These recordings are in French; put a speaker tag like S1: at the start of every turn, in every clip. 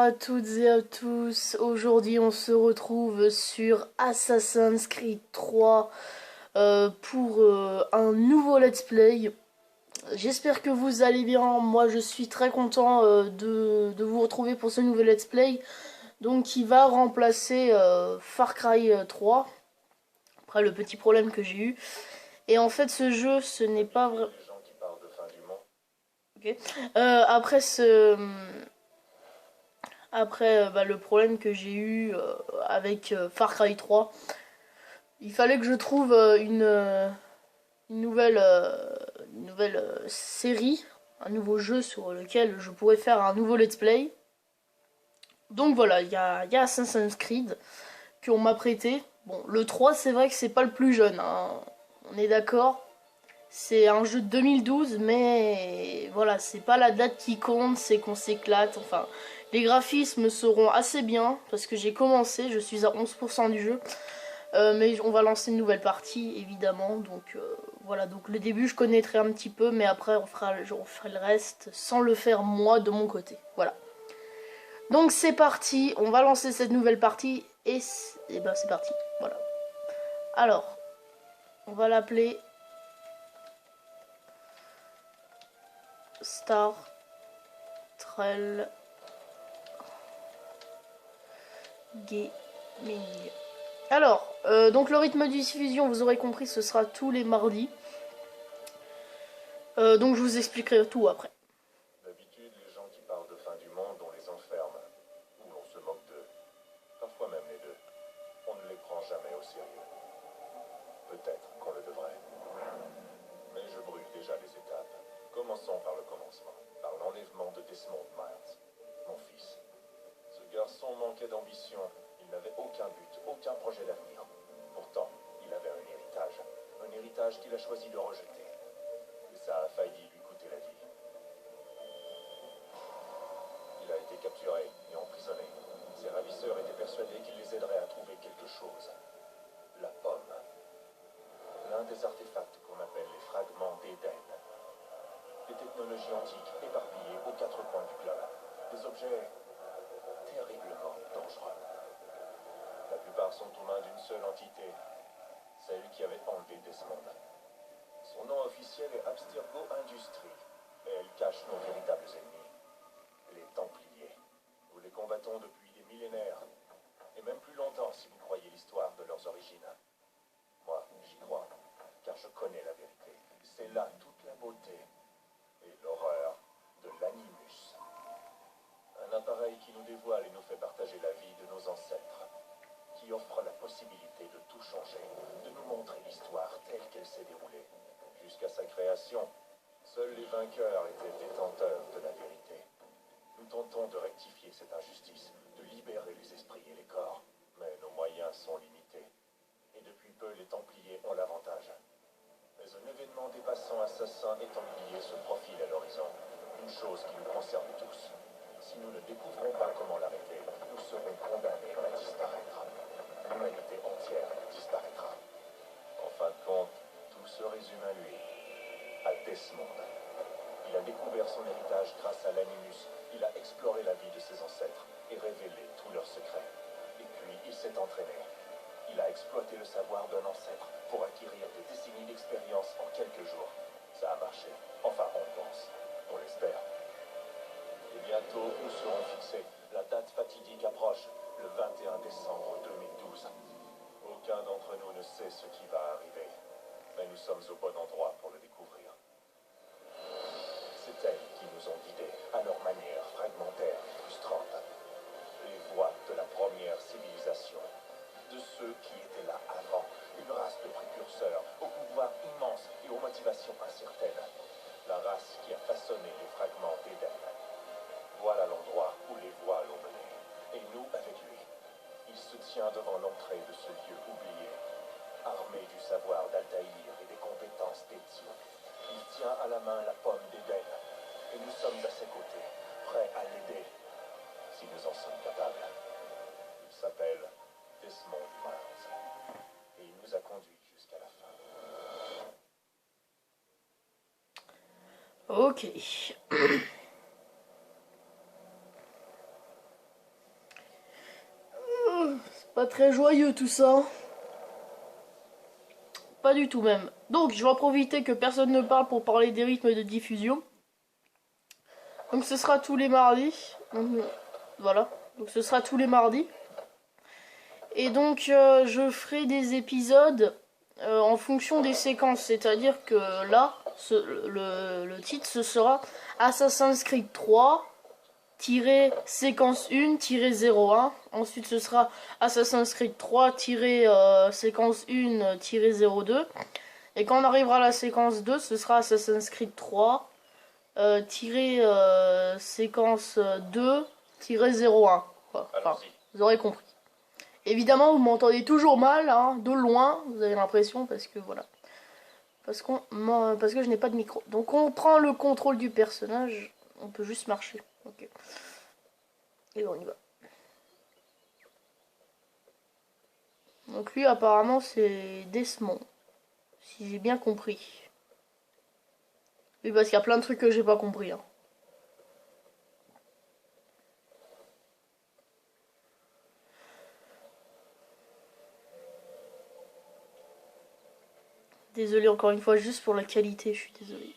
S1: à toutes et à tous. Aujourd'hui, on se retrouve sur Assassin's Creed 3 pour un nouveau let's play. J'espère que vous allez bien. Moi, je suis très content de vous retrouver pour ce nouvel let's play. Donc, qui va remplacer Far Cry 3. Après, le petit problème que j'ai eu. Et en fait, ce jeu, ce n'est pas vrai. Ok. Après le problème que j'ai eu avec Far Cry 3, il fallait que je trouve une nouvelle, série, un nouveau jeu sur lequel je pourrais faire un nouveau let's play. Donc voilà, il y a Assassin's Creed qu'on m'a prêté. Bon, le 3, c'est vrai que c'est pas le plus jeune, hein. On est d'accord. C'est un jeu de 2012, mais voilà, c'est pas la date qui compte, c'est qu'on s'éclate. Enfin, les graphismes seront assez bien, parce que j'ai commencé, je suis à 11% du jeu. Mais on va lancer une nouvelle partie, évidemment. Donc voilà, donc le début, je connaîtrai un petit peu, mais après, on fera le reste sans le faire moi de mon côté. Voilà. Donc c'est parti, on va lancer cette nouvelle partie, et ben c'est parti. Voilà. Alors, on va l'appeler Star Trail Gaming. Alors, donc le rythme de diffusion, vous aurez compris, ce sera tous les mardis. Donc je vous expliquerai tout après.
S2: D'habitude, les gens qui parlent de fin du monde, on les enferme, ou l'on se moque d'eux. Parfois même les deux. On ne les prend jamais au sérieux. Peut-être qu'on le devrait. Mais je brûle déjà les étapes. Commençons par le commencement, par l'enlèvement de Desmond Miles, mon fils. Ce garçon manquait d'ambition. Il n'avait aucun but, aucun projet d'avenir. Pourtant, il avait un héritage. Un héritage qu'il a choisi de rejeter. Et ça a failli lui coûter la vie. Il a été capturé et emprisonné. Ses ravisseurs étaient persuadés qu'il les aiderait à trouver quelque chose. La pomme. L'un des artefacts qu'on appelle les fragments d'Éden. Des technologies antiques éparpillées aux quatre coins du globe. Des objets terriblement dangereux. La plupart sont aux mains d'une seule entité, celle qui avait enlevé Desmond. Son nom officiel est Abstergo Industries, et elle cache nos véritables ennemis, les Templiers. Nous les combattons depuis des millénaires, et même plus longtemps si vous croyez l'histoire de leurs origines. Moi, j'y crois, car je connais la vérité. C'est là toute la beauté et l'horreur de l'Animus. Un appareil qui nous dévoile et nous fait partager la vie de nos ancêtres, qui offre la possibilité de tout changer, de nous montrer l'histoire telle qu'elle s'est déroulée. Jusqu'à sa création, seuls les vainqueurs étaient détenteurs de la vérité. Nous tentons de rectifier cette injustice, de libérer les esprits et les corps, mais nos moyens sont limités. Et depuis peu, les Templiers ont l'avantage. Mais un événement dépassant assassins et Templiers se profile à l'horizon. Une chose qui nous concerne tous. Si nous ne découvrons pas comment l'arrêter, nous serons condamnés à disparaître. L'humanité entière disparaîtra. En fin de compte, tout se résume à lui, à Desmond. Il a découvert son héritage grâce à l'Animus. Il a exploré la vie de ses ancêtres et révélé tous leurs secrets. Et puis, il s'est entraîné. Il a exploité le savoir d'un ancêtre pour acquérir des décennies d'expérience en quelques jours. Ça a marché. Enfin, on pense. On l'espère. Et bientôt, nous serons fixés. La date fatidique approche, le 21 décembre 2012. Aucun d'entre nous ne sait ce qui va arriver. Mais nous sommes au bon endroit pour le découvrir. C'est elles qui nous ont guidés, à leur manière fragmentaire et frustrante. Les voix de la première civilisation. De ceux qui étaient là avant. Une race de précurseurs, au pouvoir immense et aux motivations incertaines. La race qui a façonné les fragments d'Éden. Voilà l'endroit où les voix l'ont mené. Et nous avec lui. Il se tient devant l'entrée de ce lieu oublié. Armé du savoir d'Altaïr et des compétences d'Ezio. Il tient à la main la pomme d'Éden. Et nous sommes à ses côtés, prêts à l'aider, si nous en sommes capables. Il s'appelle Desmond Miles. Et il nous a conduits jusqu'à la fin.
S1: Ok. Pas très joyeux tout ça. Pas du tout même. Donc je vais en profiter que personne ne parle pour parler des rythmes de diffusion. Donc ce sera tous les mardis. Donc, voilà. Donc ce sera tous les mardis. Et donc je ferai des épisodes en fonction des séquences. C'est-à-dire que là, le titre ce sera Assassin's Creed 3 séquence 1-01. Ensuite ce sera Assassin's Creed 3 séquence 1-02. Et quand on arrivera à la séquence 2, ce sera Assassin's Creed 3 séquence 2-01. Enfin, vous aurez compris. Évidemment, vous m'entendez toujours mal, hein, de loin, vous avez l'impression, parce que voilà. Parce que je n'ai pas de micro. Donc on prend le contrôle du personnage, on peut juste marcher. Ok. Et on y va. Donc lui, apparemment, c'est Desmond. Si j'ai bien compris. Oui, parce qu'il y a plein de trucs que j'ai pas compris. Hein. Désolé encore une fois, juste pour la qualité, je suis désolé.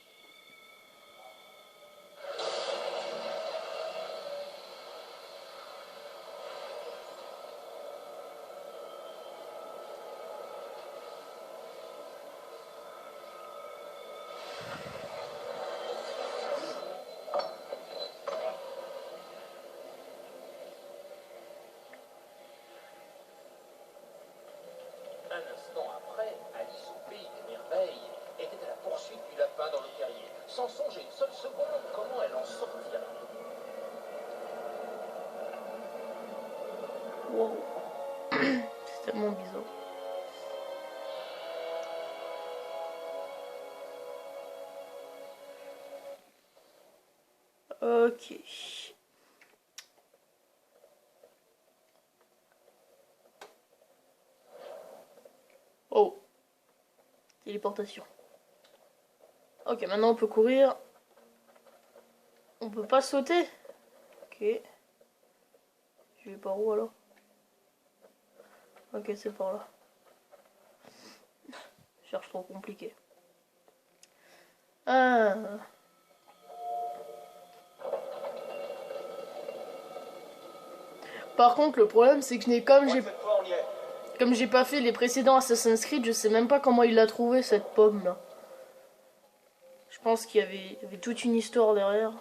S3: Un instant après, Alice au pays des merveilles était à la poursuite du lapin dans le terrier, sans songer une seule seconde comment elle en sortira.
S1: Wow. C'est tellement bizarre. Ok. Oh. Téléportation. Ok, maintenant on peut courir. On peut pas sauter. Ok. Je vais par où alors? Ok, c'est par là. Je cherche trop compliqué. Ah. Par contre, le problème c'est que comme j'ai pas fait les précédents Assassin's Creed, je sais même pas comment il l'a trouvé cette pomme là. Je pense qu'il y avait toute une histoire derrière.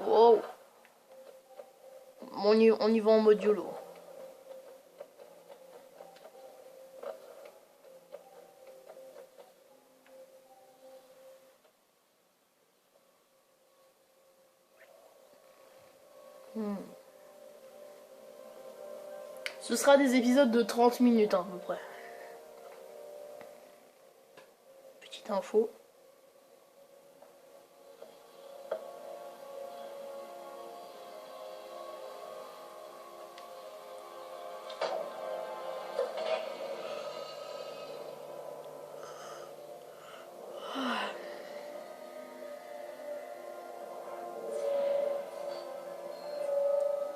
S1: Wow. On y va en mode YOLO. Ce sera des épisodes de 30 minutes hein, à peu près. Petite info.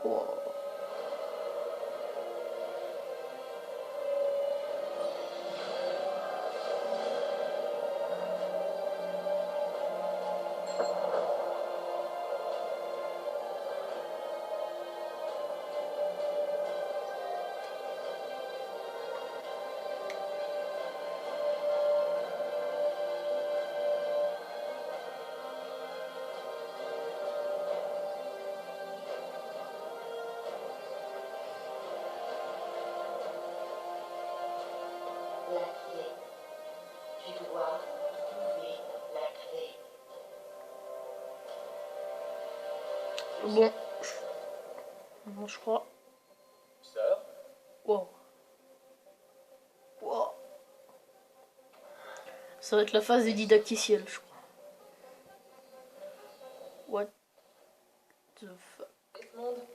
S1: Wow.
S4: La clé. Tu dois trouver la clé.
S1: Bon. Non, je crois.
S3: Sœur,
S1: Wow. Wow. Ça va être la phase des didacticiels, je crois. What the fuck?
S3: Desmond.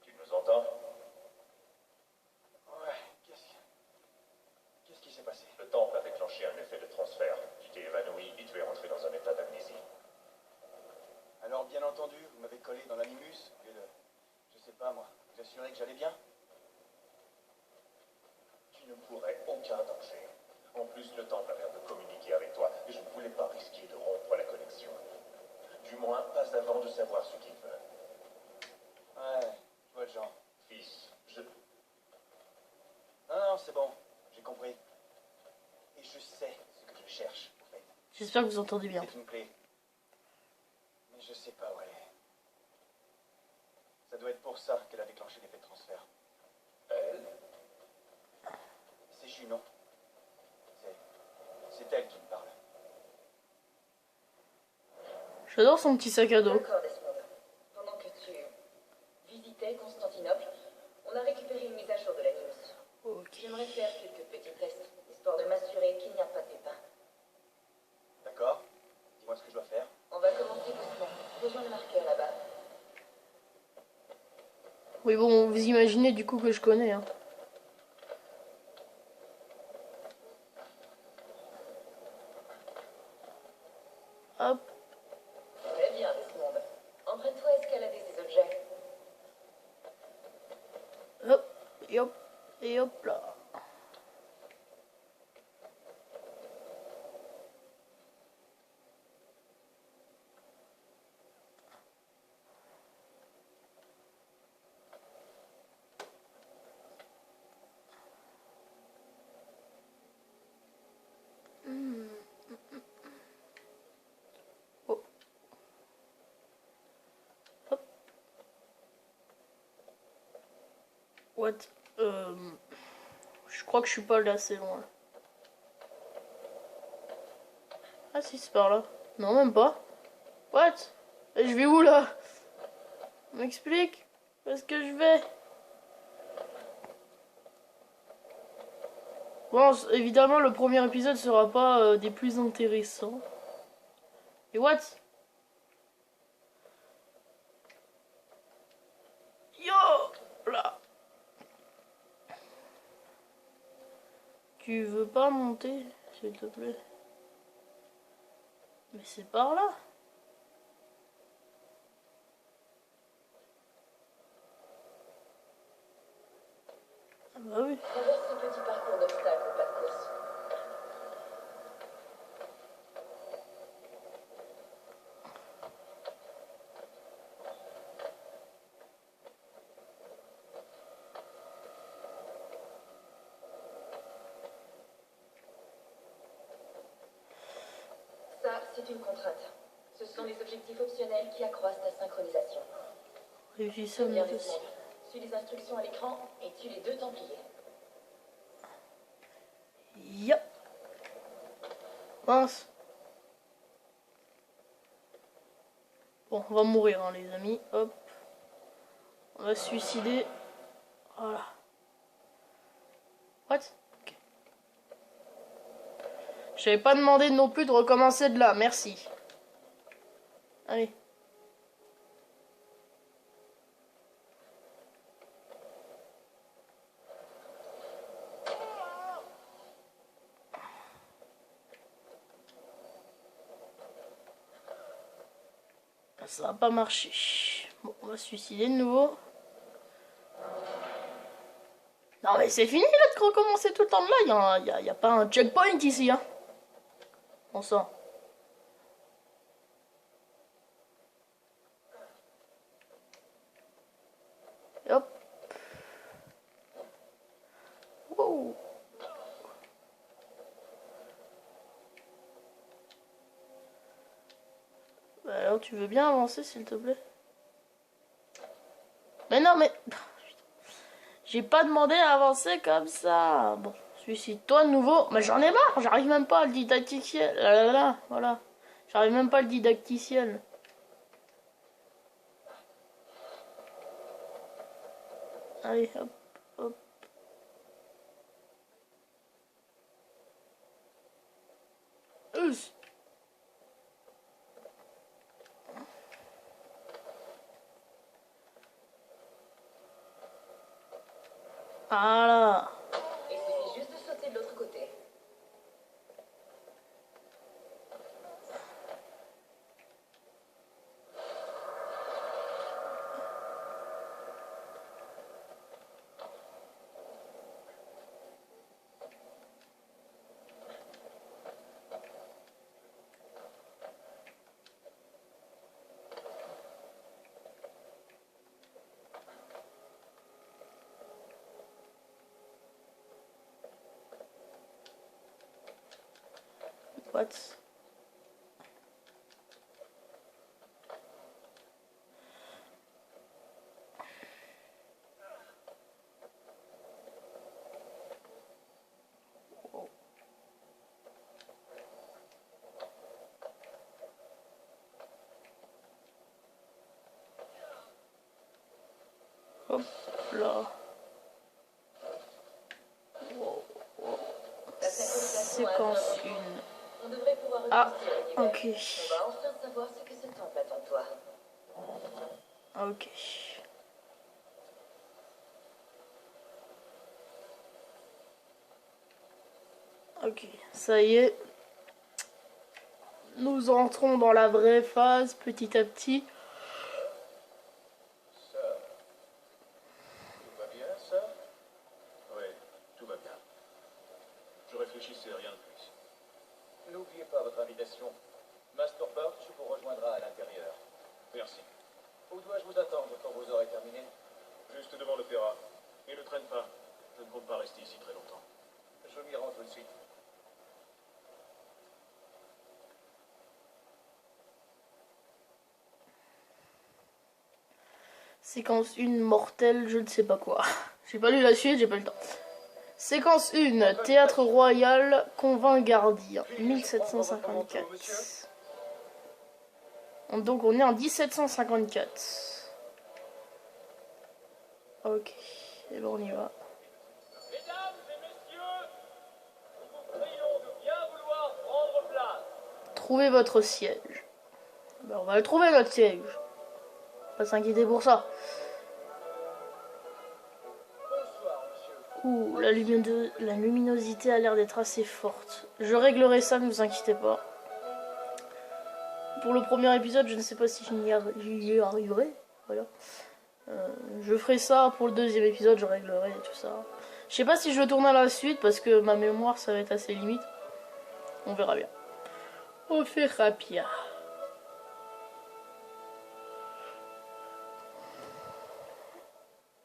S2: Tu nous entends?
S3: Ouais, qu'est-ce qui s'est passé?
S2: Le temple a déclenché un effet de transfert. Tu t'es évanoui et tu es rentré dans un état d'amnésie.
S3: Alors, bien entendu, vous m'avez collé dans l'animus, et je sais pas moi, vous assurez que j'allais bien?
S2: ne courais aucun danger. En plus, le temple a l'air de communiquer avec toi, et je ne voulais pas risquer de rompre la connexion. Du moins, pas avant de savoir ce qu'il veut.
S5: Ouais, je vois le genre.
S2: Fils,
S5: Non, c'est bon, j'ai compris. Et je sais ce que je cherche, en fait.
S1: J'espère que vous entendez bien.
S5: C'est une clé. Mais je sais pas où elle est. Ça doit être pour ça qu'elle a déclenché l'effet de transfert.
S2: Elle,
S5: C'est Junon. C'est elle qui me parle.
S1: J'adore son petit sac à dos.
S4: D'accord, Desmond. Pendant que tu visitais Constantinople, on a récupéré une mise à jour de la news.
S1: Ok.
S4: J'aimerais faire quelques petits tests, histoire de m'assurer qu'il n'y a pas de pépins.
S5: D'accord? Dis-moi ce que je dois faire.
S4: On va commencer doucement. Rejoins le marqueur là-bas.
S1: Oui, bon, vous imaginez du coup que je connais. Hein. Hop,
S4: Très bien, Desmond. Entraîne-toi à escalader ces objets.
S1: hop, et hop là. Oh. Hop. What? Je crois que je suis pas allé assez loin. Ah si, c'est par là. Non, même pas. What? Et je vais où là? M'explique? Où est-ce que je vais? Bon, évidemment, le premier épisode sera pas des plus intéressants. Et what? Yo! Là. Tu veux pas monter, s'il te plaît? Mais c'est par là. Ah bah oui.
S4: Traverse ce petit parcours d'obstacles au pas de course. Ça, c'est une contrainte. Ce sont les objectifs optionnels qui accroissent ta synchronisation.
S1: Réussissez à
S4: Bien,
S1: monter.
S4: Desmond. Suis les instructions à l'écran et tue les deux Templiers.
S1: Ya. Mince. Bon, on va mourir, hein, les amis. Hop. On va se suicider. Voilà. What? Ok. J'avais pas demandé non plus de recommencer de là. Merci. Allez. Ça va pas marcher. Bon, on va se suicider de nouveau. Non mais c'est fini là de recommencer tout le temps de là. Y a pas un checkpoint ici. Hein. On sent. Hop. Wow. Bah alors tu veux bien avancer s'il te plaît? Mais non mais... J'ai pas demandé à avancer comme ça. Bon, suicide-toi de nouveau. Mais j'en ai marre, j'arrive même pas à le didacticiel. Là là là, voilà. J'arrive même pas à le didacticiel. Allez, hop, hop. Us. Voilà.
S4: Il suffit juste de sauter de l'autre côté.
S1: What? Hop là. Wow, wow.
S4: La synchronisation a
S1: Séquence
S4: atteint
S1: 1.
S4: On devrait pouvoir
S1: Ah,
S4: reconstruire l'univers.
S1: ok.
S4: On va enfin savoir ce que ce temple attend de toi.
S1: Ok. Ok, ça y est. Nous entrons dans la vraie phase petit à petit.
S2: Sœur, tout va bien, sœur? Oui, tout va bien. Je réfléchissais, rien de plus.
S5: N'oubliez pas votre invitation. Master Birch vous rejoindra à l'intérieur.
S2: Merci.
S5: Où dois-je vous attendre quand vous aurez terminé?
S2: Juste devant l'opéra. Et ne traîne pas. Je ne compte pas rester ici très longtemps.
S5: Je m'y rends tout de suite.
S1: Séquence 1, mortelle, je ne sais pas quoi. J'ai pas lu la suite, j'ai pas eu le temps. Séquence 1, Théâtre Royal, Convent Gardien, 1754. Donc on est en 1754. Ok, et ben on y va.
S3: Mesdames et messieurs, nous vous prions de bien vouloir prendre place.
S1: Trouvez votre siège. Ben, on va le trouver notre siège. Pas s'inquiéter pour ça.
S5: Bonsoir, monsieur.
S1: Ouh, la luminosité a l'air d'être assez forte. Je réglerai ça, ne vous inquiétez pas. Pour le premier épisode, je ne sais pas si j'y arriverai. Voilà. Je ferai ça pour le deuxième épisode, je réglerai tout ça. Je sais pas si je le tourne à la suite parce que ma mémoire ça va être assez limite. On verra bien. On verra bien.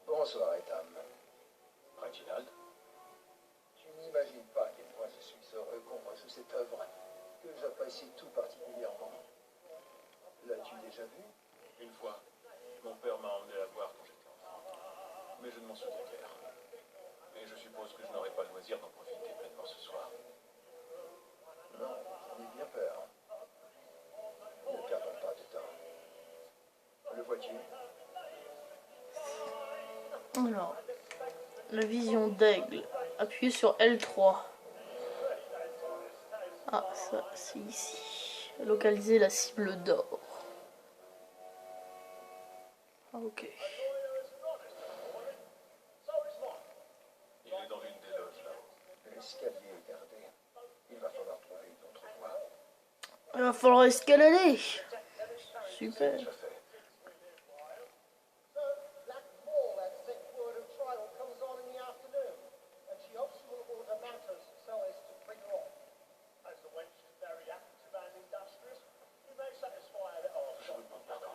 S5: Bonsoir, Etam.
S2: Reginald?
S5: Tu n'imagines pas à quel point je suis heureux qu'on voit sous cette œuvre que j'apprécie tout particulièrement. L'as-tu déjà vu?
S2: Une fois, mon père m'a emmené la voir quand j'étais enfant. Mais je ne m'en souviens guère. Et je suppose que je n'aurai pas le loisir d'en profiter pleinement ce soir.
S5: Non, j'en ai bien peur. Ne perdons pas de temps. Le vois-tu?
S1: Alors, la vision d'aigle. Appuyez sur L3. Ah, ça, c'est ici. Localiser la cible d'or. Ah, ok.
S2: Il est dans l'une des loges là-haut.
S5: L'escalier est gardé. Il va falloir trouver une autre voie.
S1: Il va falloir escalader.
S2: C'est
S1: Super.
S2: déjà fait. Je vous demande pardon.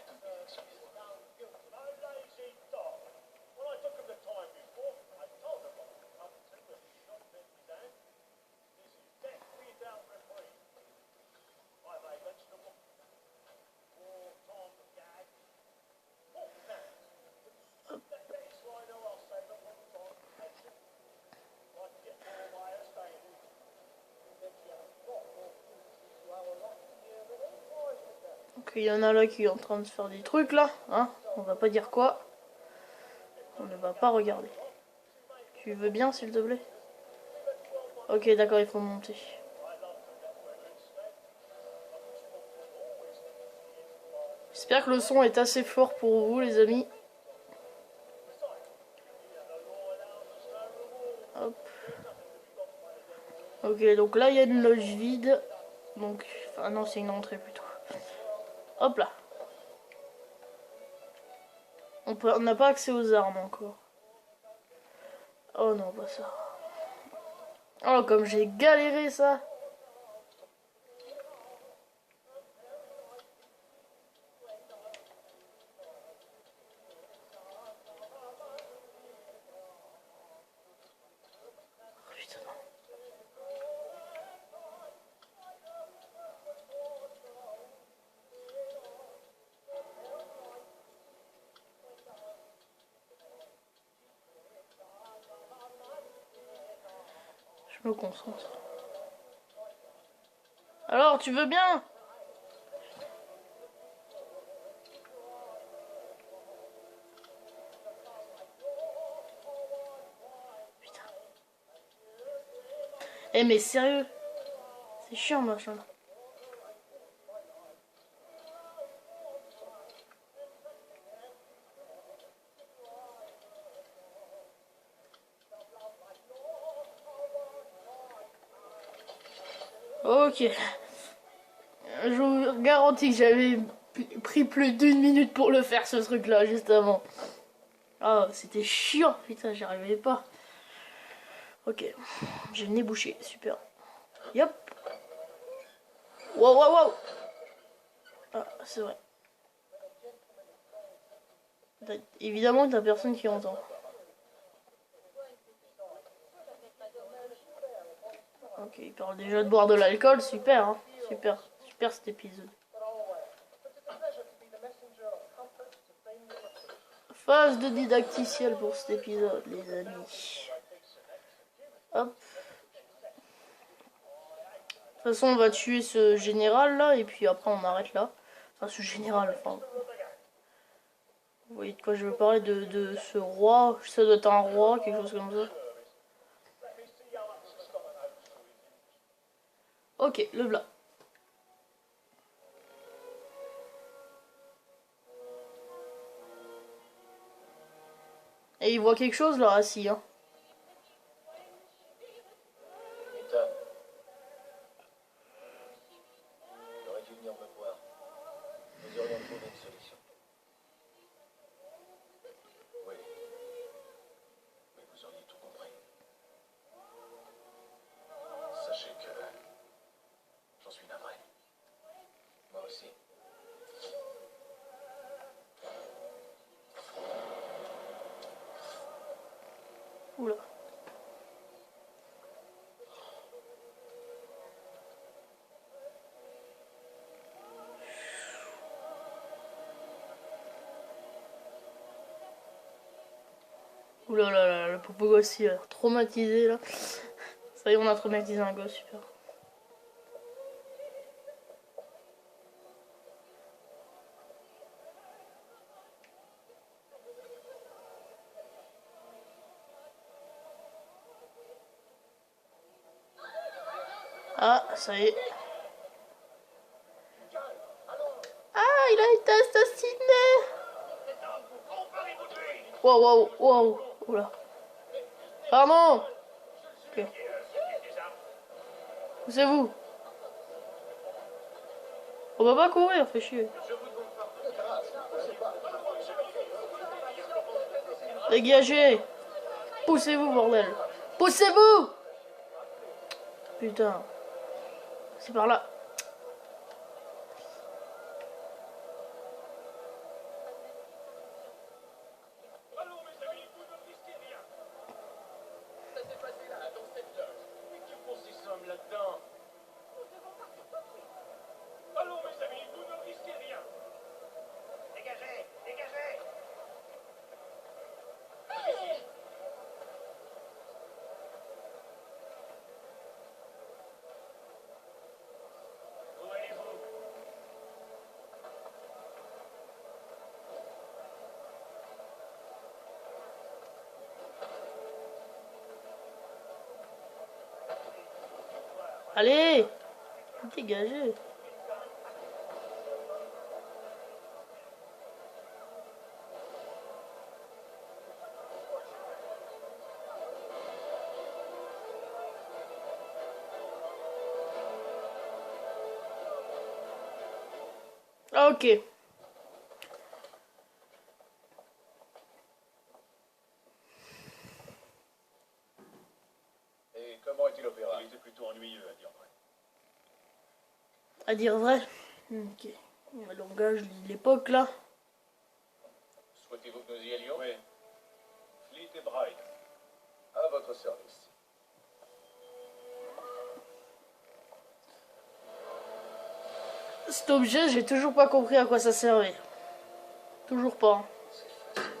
S2: Toutes mes excuses.
S1: Ok, il y en a là qui est en train de faire des trucs là. Hein, on va pas dire quoi. On ne va pas regarder. Tu veux bien s'il te plaît? Ok, d'accord, il faut monter. J'espère que le son est assez fort pour vous les amis. Hop. Ok, donc là il y a une loge vide. Donc, enfin non, c'est une entrée plutôt. Hop là. On n'a pas accès aux armes encore. Oh non, pas ça. Oh, comme j'ai galéré ça. Oh, putain. Je me concentre. Alors, tu veux bien? Putain. Eh mais sérieux? C'est chiant machin. Ok. Je vous garantis que j'avais pris plus d'une minute pour le faire ce truc là juste avant. Ah c'était chiant, putain j'y arrivais pas. Ok. J'ai le nez bouché, super. Yop. Wow wow wow. Ah c'est vrai. Évidemment t'as personne qui entend. Ok, il parle déjà de boire de l'alcool, super, hein. Super, super cet épisode. Phase de didacticiel pour cet épisode, les amis. Hop. De toute façon, on va tuer ce général là, et puis après on arrête là. Enfin, ce général, enfin. Vous voyez de quoi je veux parler de ce roi. Ça doit être un roi, quelque chose comme ça. Ok, le blanc. Et il voit quelque chose là, assis, hein.
S2: Ethan. Il aurait dû venir me voir. Nous aurions trouvé une solution. Oui. Mais vous auriez tout compris. Sachez que j'en suis navré. Moi aussi.
S1: Oula. Oula là là, le pauvre gosse il a l'air traumatisé là. Ça y est, on a traumatisé un gosse, super. Ah, ça y est. Ah, il a été assassiné. Wow, wow, wow. Oula. Pardon. Ok. Où c'est vous? On va pas courir, fait chier. Dégagez. Poussez-vous, bordel. Poussez-vous. Putain. C'est par là.
S3: Allons, mes amis, vous ne risquez rien. Ça s'est passé là, dans cette loge. Mais que font ces hommes là-dedans? Allons, mes amis, vous ne risquez rien. Dégagez, dégagez. Ici. Où allez-vous?
S1: Allez. Dégagez. Ok.
S2: Et comment est-il opéra?
S3: Il était plutôt ennuyeux, à dire vrai.
S1: À dire vrai. Ok. Le langage de l'époque là.
S3: Souhaitez-vous que nous y allions?
S2: Oui,
S3: Fleet et Bright.
S2: à votre service.
S1: Cet objet, j'ai toujours pas compris à quoi ça servait. Toujours pas.
S5: C'est fascinant.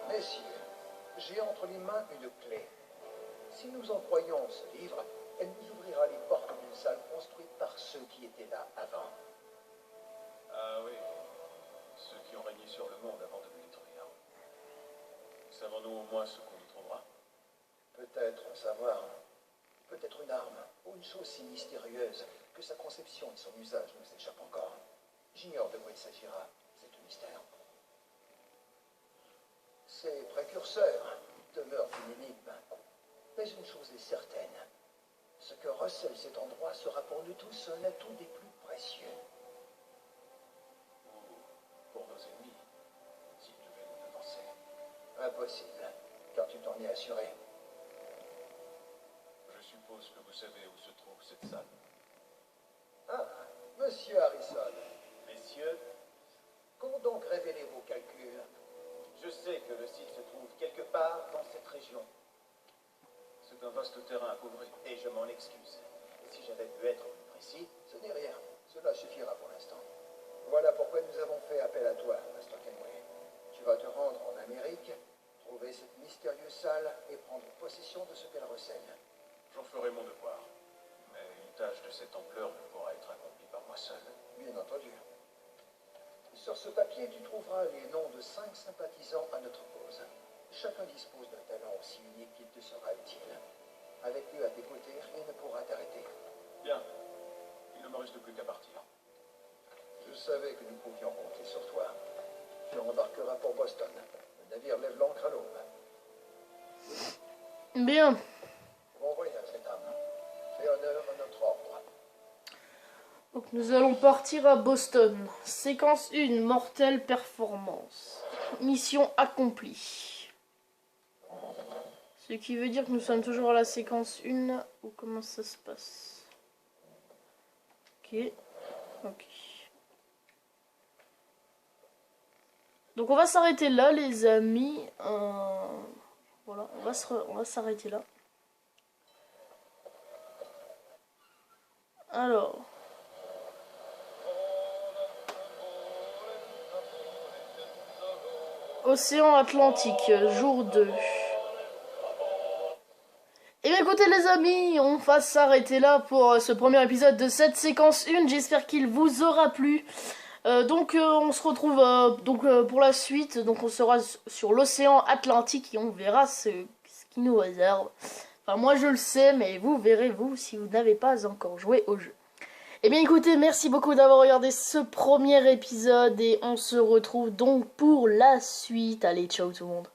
S5: Messieurs, j'ai entre les mains une clé. Si nous en croyons ce livre, elle nous ouvrira les portes d'une salle construite par ceux qui étaient là avant.
S2: Ah oui, ceux qui ont régné sur le monde avant de le détruire. Savons-nous au moins ce qu'on y trouvera?
S5: Peut-être un savoir, peut-être une arme, ou une chose si mystérieuse que sa conception et son usage nous échappent encore. J'ignore de quoi il s'agira, c'est un mystère. Ces précurseurs demeurent une énigme. Mais une chose est certaine, ce que recèle cet endroit sera pour nous tous un atout des plus précieux.
S2: Ou pour nos ennemis, s'ils devaient nous devancer.
S5: Impossible, car tu t'en es assuré.
S2: Je suppose que vous savez où se trouve cette salle.
S5: Ah, monsieur Harrison,
S3: Messieurs,
S5: qu'ont donc révélé vos calculs?
S3: je sais que le site se trouve quelque part dans cette région.
S2: C'est un vaste terrain appauvri.
S3: Et je m'en excuse. Si j'avais pu être plus précis,
S5: Ce n'est rien, cela suffira pour l'instant. Voilà pourquoi nous avons fait appel à toi, Master Kenway. Tu vas te rendre en Amérique, trouver cette mystérieuse salle et prendre possession de ce qu'elle recèle.
S2: J'en ferai mon devoir. Mais une tâche de cette ampleur ne pourra être accomplie par moi seul.
S5: Bien entendu. Sur ce papier, tu trouveras les noms de 5 sympathisants à notre cause. Chacun dispose d'un talent aussi unique qu'il te sera utile. Avec eux à tes côtés, rien ne pourra t'arrêter.
S2: Bien. Il ne me reste plus qu'à partir.
S5: Je savais que nous pouvions compter sur toi. Tu embarqueras pour Boston. Le navire lève l'ancre à l'aube.
S1: Bien.
S5: Bon voyage, mesdames. Fais honneur à notre ordre.
S1: Donc nous allons partir à Boston. Séquence 1, mortelle performance. Mission accomplie. Ce qui veut dire que nous sommes toujours à la séquence 1. Ou comment ça se passe? Ok. Ok. Donc on va s'arrêter là les amis. Voilà, on va s'arrêter là. Alors... Océan Atlantique, jour 2. Et bien écoutez les amis, on va s'arrêter là pour ce premier épisode de cette séquence 1. J'espère qu'il vous aura plu. On se retrouve pour la suite. Donc on sera sur l'océan Atlantique et on verra ce qui nous réserve. Enfin moi je le sais, mais vous verrez vous si vous n'avez pas encore joué au jeu. Et bien écoutez, merci beaucoup d'avoir regardé ce premier épisode et on se retrouve donc pour la suite. Allez, ciao tout le monde.